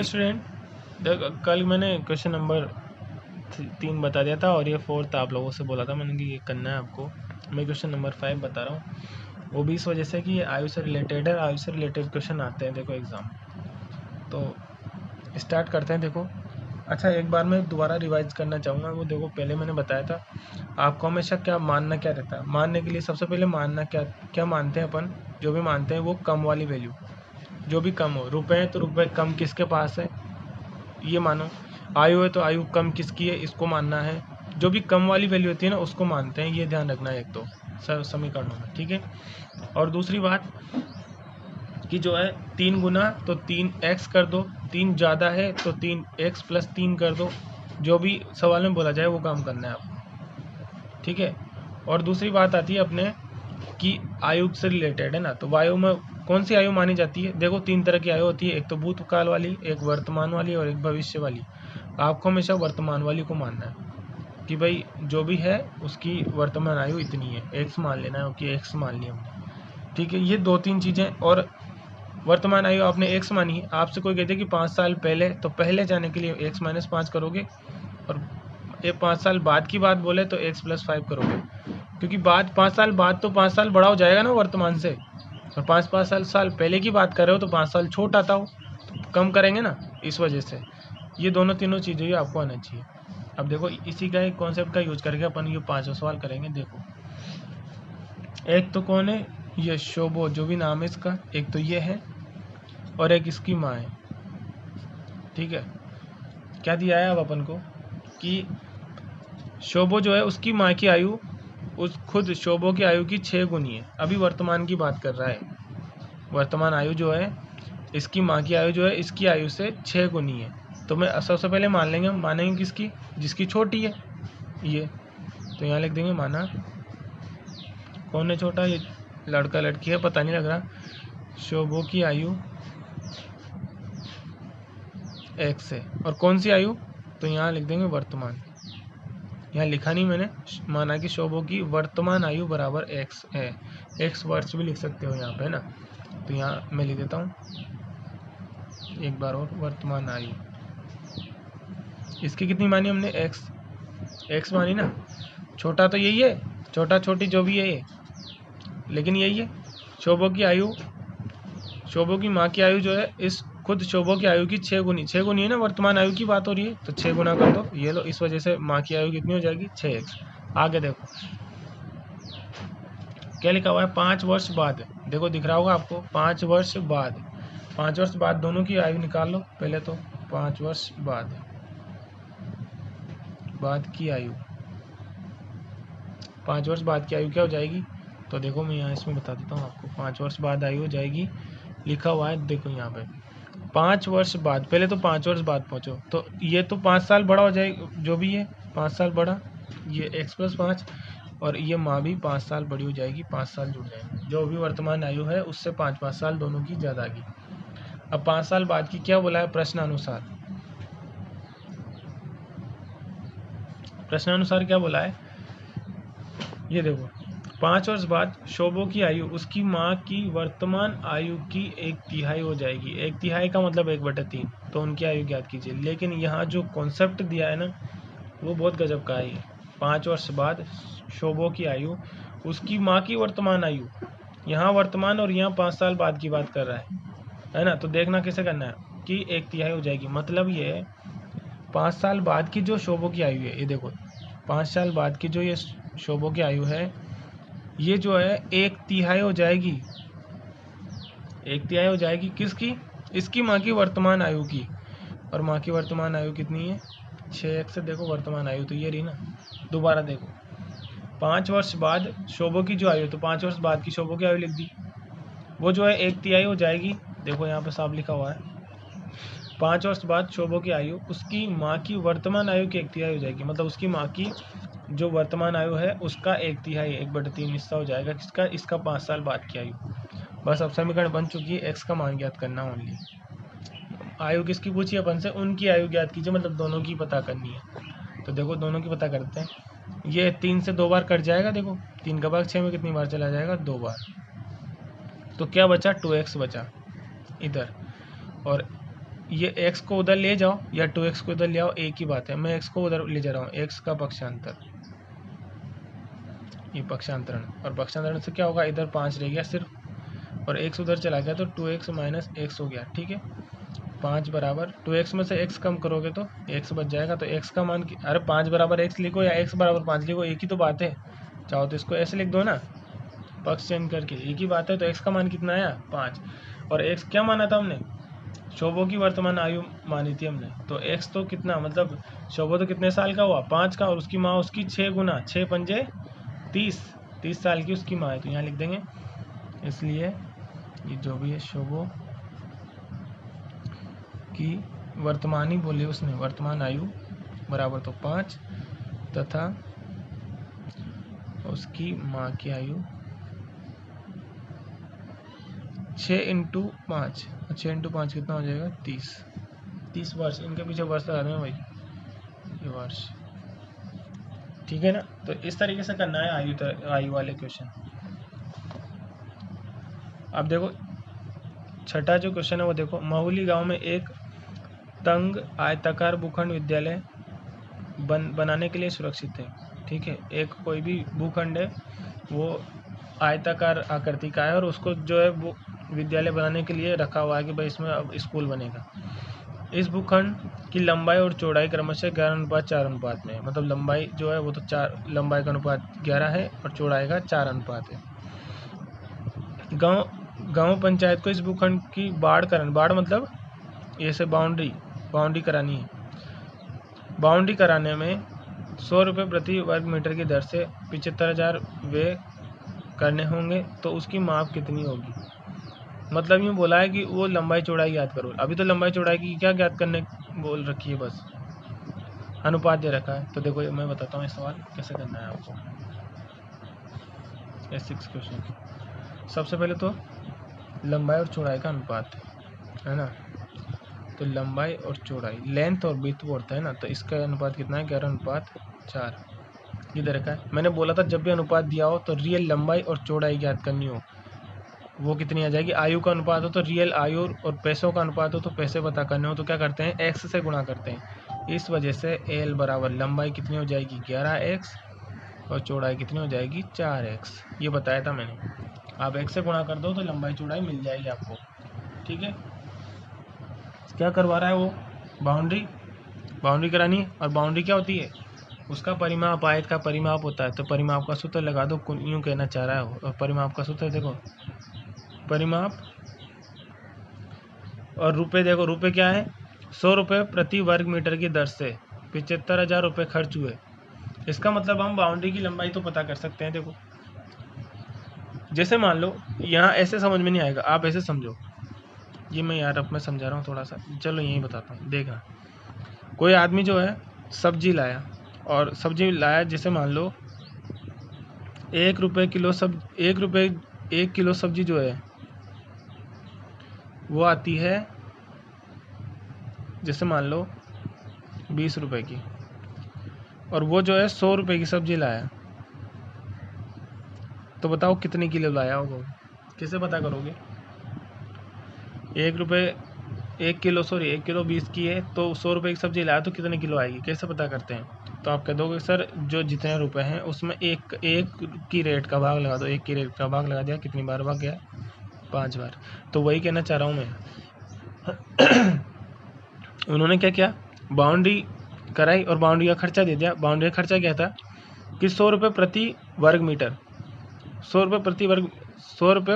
Student, कल मैंने question number 3 बता दिया था और ये 4 आप लोगों से बोला था मैंने कि ये करना है आपको। मैं क्वेश्चन नंबर 5 बता रहा हूँ, वो भी इस वजह से कि ये आयु से रिलेटेड है। आयु से रिलेटेड क्वेश्चन आते हैं देखो एग्ज़ाम। तो स्टार्ट करते हैं। देखो अच्छा, एक बार मैं दोबारा रिवाइज करना चाहूँगा। वो देखो पहले मैंने बताया था आपको हमेशा क्या मानना क्या रहता है। मानने के लिए सबसे पहले मानना क्या मानते हैं अपन। जो भी मानते हैं वो कम वाली वैल्यू, जो भी कम हो। रुपए तो रुपए कम किसके पास है ये मानो। आयु है तो आयु कम किसकी है इसको मानना है। जो भी कम वाली वैल्यू होती है ना उसको मानते हैं, ये ध्यान रखना है एक तो समीकरणों में, ठीक है। और दूसरी बात कि जो है 3 गुना तो 3x कर दो, 3 ज़्यादा है तो 3x प्लस 3 कर दो। जो भी सवाल में बोला जाए वो काम करना है आपको, ठीक है। और दूसरी बात आती है अपने कि आयु से रिलेटेड है ना, तो वायु में कौन सी आयु मानी जाती है। देखो 3 तरह की आयु होती है, एक तो भूतकाल वाली, एक वर्तमान वाली और एक भविष्य वाली। आपको हमेशा वर्तमान वाली को मानना है कि भाई जो भी है उसकी वर्तमान आयु इतनी है, एक्स मान लेना है कि एक्स मान लिया हमने, ठीक है। ये 2-3 चीज़ें। और वर्तमान आयु आपने एक्स मानी है, आपसे कोई कहते हैं कि 5 साल पहले, तो पहले जाने के लिए x - 5 करोगे, और ये 5 साल बाद की बात बोले तो x + 5 करोगे, क्योंकि बाद 5 साल बाद तो 5 साल बड़ा हो जाएगा ना वर्तमान से। और 5-5 साल पहले की बात कर रहे हो तो 5 साल छोटा आता हो, तो कम करेंगे ना, इस वजह से ये दोनों तीनों चीज़ें ही आपको आना चाहिए। अब देखो इसी का एक कॉन्सेप्ट का यूज करके अपन ये 5 सवाल करेंगे। देखो एक तो कौन है, ये शोभो, जो भी नाम है इसका, एक तो ये है और एक इसकी माँ है, ठीक है। क्या दिया है अब अपन को कि शोभो जो है उसकी माँ की आयु उस खुद शोभो की आयु की 6 गुनी है। अभी वर्तमान की बात कर रहा है, वर्तमान आयु जो है इसकी माँ की आयु जो है इसकी आयु से 6 गुनी है। तो मैं सबसे पहले मानेंगे किसकी, जिसकी छोटी है ये। तो यहाँ लिख देंगे माना, कौन है छोटा, ये लड़का लड़की है पता नहीं लग रहा। शोभो की आयु x है, और कौन सी आयु, तो यहाँ लिख देंगे वर्तमान। यहाँ लिखा नहीं मैंने, माना कि शोभो की वर्तमान आयु बराबर x है। x वर्ष भी लिख सकते हो यहाँ पे ना, तो यहाँ मैं लिख देता हूँ एक बार और, वर्तमान आयु इसकी कितनी मानी हमने, x मानी ना। छोटा तो यही है, छोटा छोटी जो भी है ये, लेकिन यही है शोभो की आयु। शोभो की माँ की आयु जो है इस खुद शोभो की आयु की 6 गुनी है ना, वर्तमान आयु की बात हो रही है, तो 6 गुना कर दो, ये लो। इस वजह से माँ की आयु कितनी हो जाएगी, 6x। आगे देखो क्या लिखा हुआ है, 5 वर्ष बाद। देखो दिख रहा होगा आपको, 5 वर्ष बाद। 5 वर्ष बाद दोनों की आयु निकाल लो पहले तो। 5 वर्ष बाद की आयु, 5 वर्ष बाद की आयु क्या हो जाएगी, तो देखो मैं यहाँ इसमें बता देता हूँ आपको। 5 वर्ष बाद आयु हो जाएगी, लिखा हुआ है देखो यहाँ पे 5 वर्ष बाद। पहले तो 5 वर्ष बाद पहुँचो, तो ये तो 5 साल बड़ा हो जाएगा, जो भी है 5 साल बड़ा, ये x + 5, और ये माँ भी 5 साल बड़ी हो जाएगी, 5 साल जुड़ जाएंगे। जो भी वर्तमान आयु है उससे 5-5 साल दोनों की ज़्यादा की। अब 5 साल बाद की क्या बोला है, प्रश्नानुसार क्या बोला है, ये देखो 5 वर्ष बाद शोभो की आयु उसकी माँ की वर्तमान आयु की 1/3 हो जाएगी। 1/3 का मतलब 1/3, तो उनकी आयु ज्ञात कीजिए। लेकिन यहाँ जो कॉन्सेप्ट दिया है ना वो बहुत गजब का है। 5 वर्ष बाद शोभो की आयु उसकी माँ की वर्तमान आयु, यहाँ वर्तमान और यहाँ 5 साल बाद की बात कर रहा है ना। तो देखना कैसे करना है कि 1/3 हो जाएगी, मतलब ये 5 साल बाद की जो शोभो की आयु है, ये देखो 5 साल बाद की जो ये शोभो की आयु है, ये जो है 1/3 हो जाएगी। 1/3 हो जाएगी किसकी, इसकी माँ की वर्तमान आयु की। और माँ की वर्तमान आयु कितनी है, 6x। देखो वर्तमान आयु तो ये रही ना। दोबारा देखो 5 वर्ष बाद शोभो की जो आयु, तो 5 वर्ष बाद की शोभो की आयु लिख दी, वो जो है 1/3 हो जाएगी। देखो यहाँ पे साफ लिखा हुआ है 5 वर्ष बाद शोभो की आयु उसकी माँ की वर्तमान आयु की 1/3 हो जाएगी, मतलब उसकी माँ की जो वर्तमान आयु है उसका 1/3, 1/3 हिस्सा हो जाएगा किसका, इसका 5 साल बाद की आयु। बस अब समीकरण बन चुकी है, x का मान ज्ञात करना ओनली। आयु किसकी पूछी अपन से, उनकी आयु ज्ञात कीजिए, मतलब दोनों की पता करनी है। तो देखो दोनों की पता करते हैं। ये 3 से 2 बार कट जाएगा, देखो 3 का भाग 6 में कितनी बार चला जाएगा, 2 बार। तो क्या बचा, 2x बचा इधर, और ये x को उधर ले जाओ या 2x को उधर ले आओ, एक ही बात है। मैं x को उधर ले जा रहा हूँ, x का पक्षांतर, ये पक्षांतरण, और पक्षांतरण से क्या होगा, इधर 5 रह गया सिर्फ, और x उधर चला गया तो 2x माइनस x हो गया। ठीक है, 5 बराबर 2x में से x कम करोगे तो x बच जाएगा। तो x का मान अरे 5 बराबर x लिखो या x बराबर 5 लिखो, एक ही तो बात है। चाहो तो इसको ऐसे लिख दो ना, पक्ष चेंज करके, एक ही बात है। तो x का मान कितना आया, 5, और x क्या माना था हमने, शोभो की वर्तमान आयु मानी थी हमने। तो x तो कितना, मतलब शोभो तो कितने साल का हुआ, 5 का, और उसकी माँ उसकी 6 गुना 6 पंजे 30 साल की उसकी माँ है। तो यहाँ लिख देंगे, इसलिए ये जो भी है शोभो की वर्तमान ही बोली उसने, वर्तमान आयु बराबर तो 5 तथा उसकी माँ की आयु 6 इंटू 5, 6 इंटू 5 कितना हो जाएगा, 30 वर्ष। इनके पीछे वर्ष लगा दें भाई, ये वर्ष। ठीक है ना। तो इस तरीके से करना है आयु वाले क्वेश्चन। अब देखो छठा जो क्वेश्चन है वो देखो, महुली गांव में एक तंग आयताकार भूखंड विद्यालय बनाने के लिए सुरक्षित है। ठीक है, एक कोई भी भूखंड है वो आयताकार आकृति का है और उसको जो है वो विद्यालय बनाने के लिए रखा हुआ है कि भाई इसमें अब स्कूल बनेगा। इस भूखंड की लंबाई और चौड़ाई क्रमशः 11:4 अनुपात में है। मतलब लंबाई जो है वो तो 4, लंबाई का अनुपात 11 है और चौड़ाई का 4 अनुपात है। गांव पंचायत को इस भूखंड की बाढ़ मतलब ऐसे बाउंड्री करानी है। बाउंड्री कराने में 100 रुपये प्रति वर्ग मीटर की दर से 75,000 व्यय करने होंगे। तो उसकी माप कितनी होगी, मतलब यूँ बोला है कि वो लंबाई चौड़ाई याद करो। अभी तो लंबाई चौड़ाई की क्या याद करने बोल रखी है, बस अनुपात दे रखा है। तो देखो मैं बताता हूँ ये सवाल कैसे करना है आपको। ये 6 क्वेश्चन, सबसे पहले तो लंबाई और चौड़ाई का अनुपात है ना। तो लंबाई और चौड़ाई, लेंथ और विड्थ होता है ना, तो इसका अनुपात कितना है, 11:4 ये दे रखा है। मैंने बोला था जब भी अनुपात दिया हो तो रियल लंबाई और चौड़ाई याद करनी हो, वो कितनी आ जाएगी। आयु का अनुपात हो तो रियल आयु, और पैसों का अनुपात हो तो पैसे पता करने हो तो क्या करते हैं, x से गुणा करते हैं। इस वजह से l बराबर लंबाई कितनी हो जाएगी, 11x, और चौड़ाई कितनी हो जाएगी, 4x। ये बताया था मैंने। आप x से गुणा कर दो तो लंबाई चौड़ाई मिल जाएगी आपको। ठीक है, क्या करवा रहा है वो, बाउंड्री करानी है। और बाउंड्री क्या होती है, उसका परिमाप, आयत का परिमाप होता है। तो परिमाप का सूत्र लगा दो, यूँ कहना चाह रहा है। और परिमाप का सूत्र देखो, परिमाप और रुपए, देखो रुपए क्या है, 100 रुपये प्रति वर्ग मीटर की दर से 75,000 रुपये खर्च हुए। इसका मतलब हम बाउंड्री की लंबाई तो पता कर सकते हैं। देखो जैसे मान लो यहाँ ऐसे समझ में नहीं आएगा, आप ऐसे समझो, ये मैं यार अब मैं समझा रहा हूँ थोड़ा सा, चलो यही बताता हूँ। देखना, कोई आदमी जो है सब्जी लाया, और सब्जी लाया जैसे मान लो 1 रुपये किलो, 1 किलो सब्जी जो है वो आती है जैसे मान लो 20 रुपये की, और वो जो है 100 रुपये की सब्जी लाया। तो बताओ कितने किलो लाया होगा, कैसे पता करोगे। 1 किलो 20 की है, तो 100 रुपये की सब्जी लाया तो कितने किलो आएगी, कैसे पता करते हैं। तो आप कह दोगे सर जो जितने रुपए हैं उसमें एक की रेट का भाग लगा दो, 1 की रेट का भाग लगा दिया, कितनी बार भाग गया, 5 बार। तो वही कहना चाह रहा हूँ मैं। उन्होंने क्या किया, बाउंड्री कराई और बाउंड्री का खर्चा दे दिया। बाउंड्री का खर्चा क्या था कि 100 रुपये प्रति वर्ग मीटर, 100 रुपये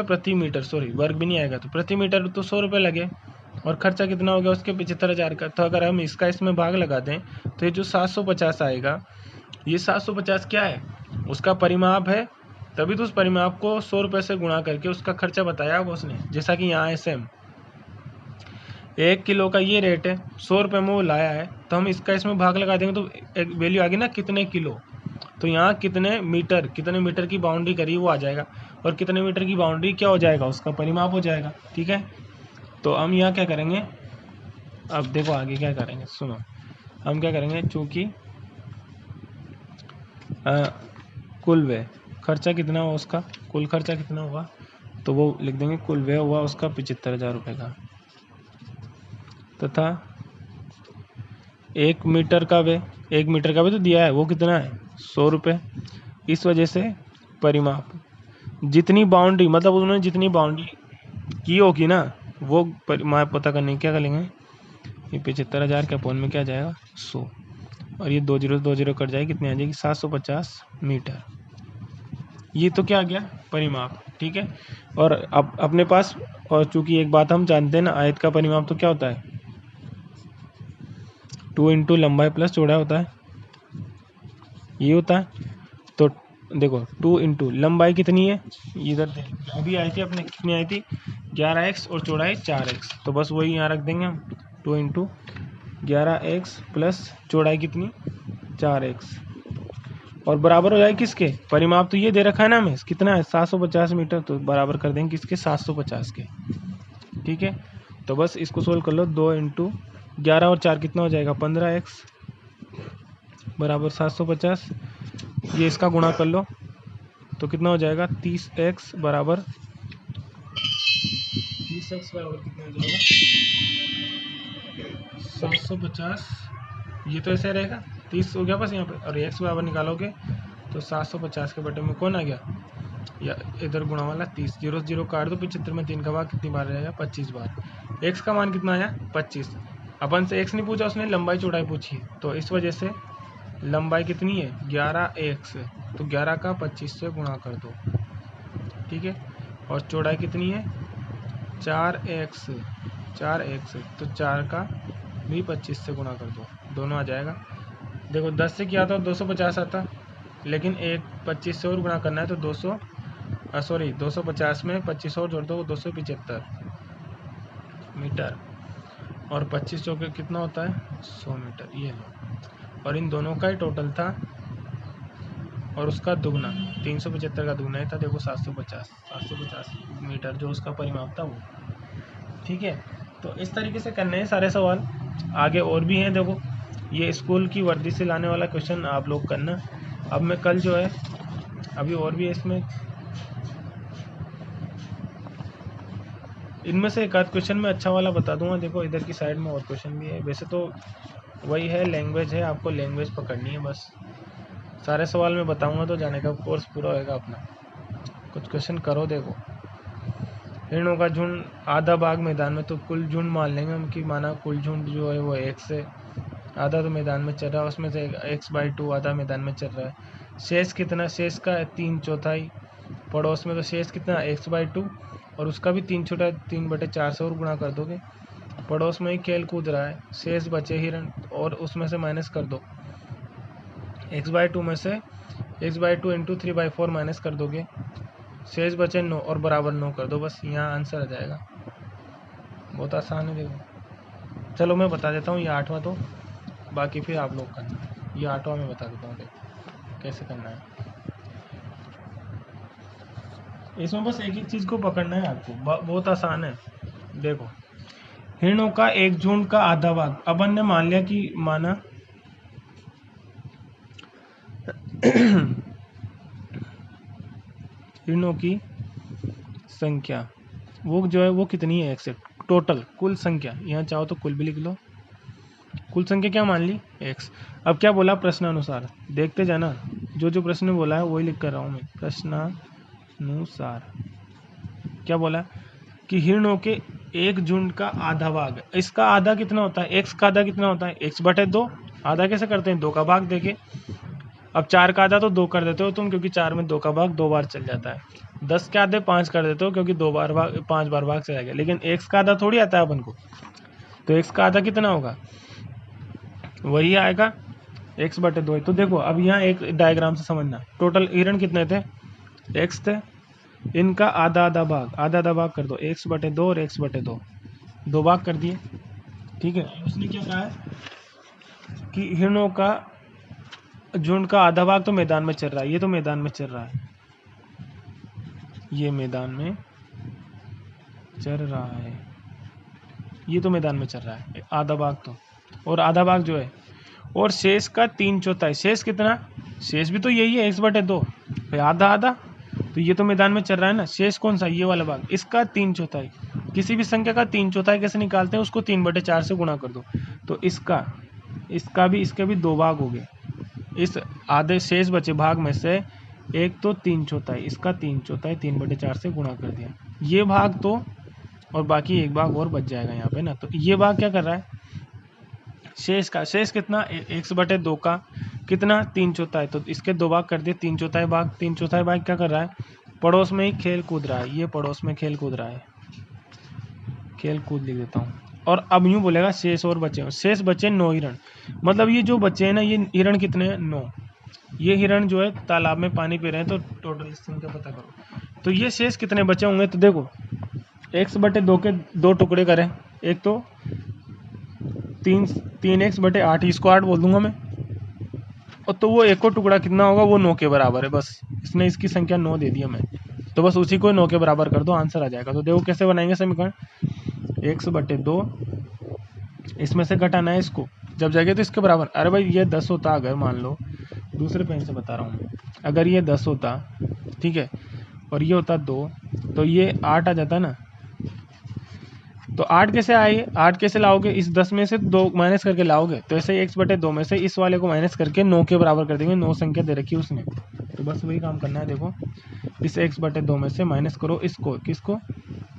प्रति मीटर, सॉरी वर्ग भी नहीं आएगा तो प्रति मीटर, तो 100 रुपये लगे। और खर्चा कितना हो गया उसके, 75,000 का। तो अगर हम इसमें भाग लगा दें तो ये जो 750 आएगा, ये 750 क्या है, उसका परिमाप है। तभी तो उस परिमाप को 100 रुपये से गुणा करके उसका खर्चा बताया होगा उसने। जैसा कि यहाँ है सेम, 1 किलो का ये रेट है, 100 रुपये में वो लाया है, तो हम इसमें भाग लगा देंगे तो एक वैल्यू आ गई ना, कितने किलो। तो यहाँ कितने मीटर की बाउंड्री करी वो आ जाएगा, और कितने मीटर की बाउंड्री क्या हो जाएगा, उसका परिमाप हो जाएगा। ठीक है, तो हम यहाँ क्या करेंगे, अब देखो आगे क्या करेंगे, सुनो। हम क्या करेंगे, चूँकि कुल व्यय खर्चा कितना हुआ उसका, कुल खर्चा कितना हुआ, तो वो लिख देंगे कुल व्यय हुआ उसका 75,000 रुपये का। तथा 1 मीटर का वे, 1 मीटर का वे तो दिया है, वो कितना है 100 रुपये। इस वजह से परिमाप जितनी बाउंड्री, मतलब उन्होंने जितनी बाउंड्री की होगी ना, वो परिमाप पता करने की क्या करेंगे, ये 75,000 के अपोन में क्या जाएगा 100, और ये 2 जीरो कट जाएगी, कितनी आ जाएगी 750 मीटर। ये तो क्या आ गया परिमाप, ठीक है। और अब अपने पास, और चूंकि एक बात हम जानते हैं ना, आयत का परिमाप तो क्या होता है 2 इंटू लंबाई प्लस चौड़ाई होता है, ये होता है। तो देखो 2 इंटू लंबाई कितनी है, इधर अभी आई थी अपने, कितनी आई थी 11x और चौड़ाई 4x, तो बस वही यहाँ रख देंगे हम, 2 इंटू 11x प्लस चौड़ाई कितनी 4x, और बराबर हो जाए किसके, परिमाप तो ये दे रखा है ना हमें, कितना है 750 मीटर, तो बराबर कर देंगे किसके 750 के, ठीक है। तो बस इसको सोल्व कर लो, 2 इंटू 11 और 4 कितना हो जाएगा 15x बराबर 750, ये इसका गुणा कर लो तो कितना हो जाएगा 30x बराबर, 30x बराबर कितना हो जाएगा 750, ये तो ऐसे रहेगा 30 हो गया बस यहाँ पे, और x बराबर निकालोगे तो 750 के बटे में कौन आ गया, या इधर गुणा वाला 30, 0 0 काट दो, 75 में 3 का भाग कितनी बार रहेगा 25 बार। x का मान कितना आया 25, अपन से x नहीं पूछा उसने, लंबाई चौड़ाई पूछी, तो इस वजह से लंबाई कितनी है 11x, तो 11 का 25 से गुणा कर दो, ठीक है। और चौड़ाई कितनी है 4x, तो 4 का भी 25 से गुणा कर दो, दोनों आ जाएगा। देखो 10 से किया था 250 आता, लेकिन एक 25 से और गुणा करना है तो 250 में 25 और जोड़ दो 275 मीटर, और 25 चौके कितना होता है 100 मीटर, ये लो। और इन दोनों का ही टोटल था, और उसका दुगना 375 का दुगना ही था, देखो 750 मीटर जो उसका परिमाप था वो, ठीक है। तो इस तरीके से करने हैं सारे सवाल, आगे और भी हैं, देखो ये स्कूल की वर्दी से लाने वाला क्वेश्चन आप लोग करना। अब मैं कल जो है, अभी और भी है इसमें, इनमें से एक आध क्वेश्चन मैं अच्छा वाला बता दूंगा। देखो इधर की साइड में और क्वेश्चन भी है, वैसे तो वही है, लैंग्वेज है, आपको लैंग्वेज पकड़नी है बस। सारे सवाल मैं बताऊंगा तो जाने का कोर्स पूरा होएगा अपना। कुछ क्वेश्चन करो, देखो हिरणों का झुंड आधा भाग मैदान में, तो कुल झुंड मान लेंगे हम कि माना कुल झुंड जो है वो 1 से आधा तो मैदान में चल रहा है, उसमें से x/2 आधा मैदान में चल रहा है। शेष कितना, शेष का 3/4 पड़ोस में, तो शेष कितना x/2, और उसका भी 3/4 3/4 से और गुणा कर दोगे, पड़ोस में ही खेल कूद रहा है, शेष बचे हिरण, और उसमें से माइनस कर दो, x/2 में से x/2 इंटू 3/4 माइनस कर दोगे, शेष बचे 9 और बराबर 9 कर दो, बस यहाँ आंसर आ जाएगा। बहुत आसान है, देखो चलो मैं बता देता हूँ, ये 8वां तो बाकी फिर आप लोग करना, ये 8वां मैं बता देता हूँ, देखो कैसे करना है। इसमें बस एक चीज़ को पकड़ना है आपको, बहुत आसान है। देखो हिरणों का एक झुंड का आधा भाग, अपन ने मान लिया कि माना हिरणों की संख्या वो जो है वो कितनी है, एक्सेक्ट टोटल कुल संख्या, यहाँ चाहो तो कुल भी लिख लो, कुल संख्या क्या मान ली x। अब क्या बोला प्रश्नानुसार, देखते जाना, जो प्रश्न बोला है वही लिख कर रहा हूँ मैं, प्रश्नानुसार क्या बोला कि हिरणों के एक झुंड का आधा भाग, इसका आधा कितना होता है, x का आधा कितना होता है x/2, आधा कैसे करते हैं 2 का भाग देके। अब 4 का आधा तो 2 कर देते हो तुम, क्योंकि 4 में 2 का भाग 2 बार चल जाता है। 10 के आधे 5 कर देते हो, क्योंकि 5 बार भाग चला गया, लेकिन x का आधा थोड़ी आता है अपन को, तो x का आधा कितना होगा, वही आएगा x/2। तो देखो अब यहाँ एक डायग्राम से समझना, टोटल हिरण कितने थे x थे, इनका आधा भाग कर दो, x/2 और x/2 2 भाग कर दिए, ठीक है। उसने क्या कहा है कि हिरणों का झुंड का आधा भाग तो मैदान में चल रहा है, ये तो मैदान में चल रहा है, ये मैदान में चल रहा है, ये तो मैदान में चल रहा है आधा भाग तो, और आधा भाग जो है, और शेष का 3/4, शेष कितना, शेष भी तो यही है x/2, आधा, तो ये तो मैदान में चल रहा है ना, शेष कौन सा ये वाला भाग, इसका 3/4, किसी भी संख्या का 3/4 कैसे निकालते हैं, उसको 3/4 से गुणा कर दो। तो इसके भी 2 भाग हो गए। इस आधे शेष बचे भाग में से एक तो 3/4, इसका 3/4 3/4 से गुणा कर दिया। ये भाग तो, और बाकी एक भाग और बच जाएगा यहाँ पे ना। तो ये भाग क्या कर रहा है, शेष कितना, 1/2 का कितना 3/4, तो इसके 2 भाग कर दिए। 3/4 भाग क्या कर रहा है, पड़ोस में ही खेल कूद रहा है। ये पड़ोस में खेल कूद रहा है, खेल कूद लिख देता हूँ। और अब यूँ बोलेगा शेष और बचे, शेष बचे 9 हिरण। मतलब ये जो बचे हैं ना, ये हिरण कितने हैं, 9। ये हिरण जो है तालाब में पानी पी रहे हैं, तो टोटल संख्या पता करो। तो ये शेष कितने बचे होंगे, तो देखो 1/2 के 2 टुकड़े करें, एक तो 3x/8, इसको 8 बोल दूंगा मैं। और तो वो एक और टुकड़ा कितना होगा, वो 9 के बराबर है। बस इसने इसकी संख्या 9 दे दी हमें, तो बस उसी को 9 के बराबर कर दो, आंसर आ जाएगा। तो देखो कैसे बनाएंगे समीकरण, 1/2, इसमें से घटाना है इसको, जब जाएगा तो इसके बराबर। अरे भाई ये 10 होता, अगर मान लो, दूसरे पेन से बता रहा हूँ मैं, अगर ये 10 होता, ठीक है, और ये होता 2, तो ये 8 आ जाता ना। तो 8 कैसे आए, 8 कैसे लाओगे, इस 10 में से 2 माइनस करके लाओगे। तो ऐसे 1/2 में से इस वाले को माइनस करके 9 के बराबर कर देंगे। 9 संख्या दे रखी है उसने, तो बस वही काम करना है। देखो इस 1/2 में से माइनस करो इसको, किसको,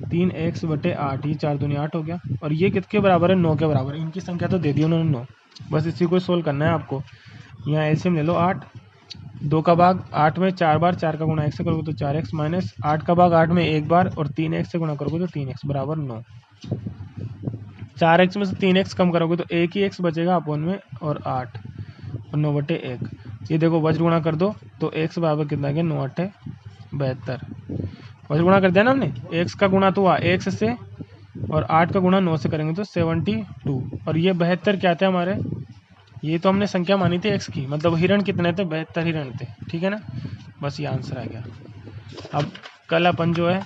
3x/8, ये 4 दूनी 8 हो गया। और ये किसके बराबर है, 9 के बराबर है। इनकी संख्या तो दे दी उन्होंने 9, बस इसी को सोल्व करना है आपको। यहाँ एलसीएम ले लो, 8, 2 का भाग 8 में 4 बार, 4 का गुणा 1 से करोगे तो 4x, माइनस 8 का भाग 8 में 1 बार, और 3x से गुणा करोगे तो 3x बराबर 9। 4x में से 3x कम करोगे तो एक ही x बचेगा अपन में, और 8 और 9/1। ये देखो वज्र गुणा कर दो तो x बराबर कितना गया, 9×8 72। वज्र गुणा कर दिया ना हमने, x का गुणा तो हुआ x से, और 8 का गुणा 9 से करेंगे तो 72। और ये 72 क्या थे हमारे, ये तो हमने संख्या मानी थी x की, मतलब हिरण कितने थे, 72 हिरण थे, ठीक है ना। बस ये आंसर आ गया। अब कल अपन जो है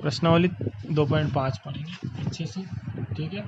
प्रश्नावली 2.5 पढ़ेंगे अच्छे से, ठीक है।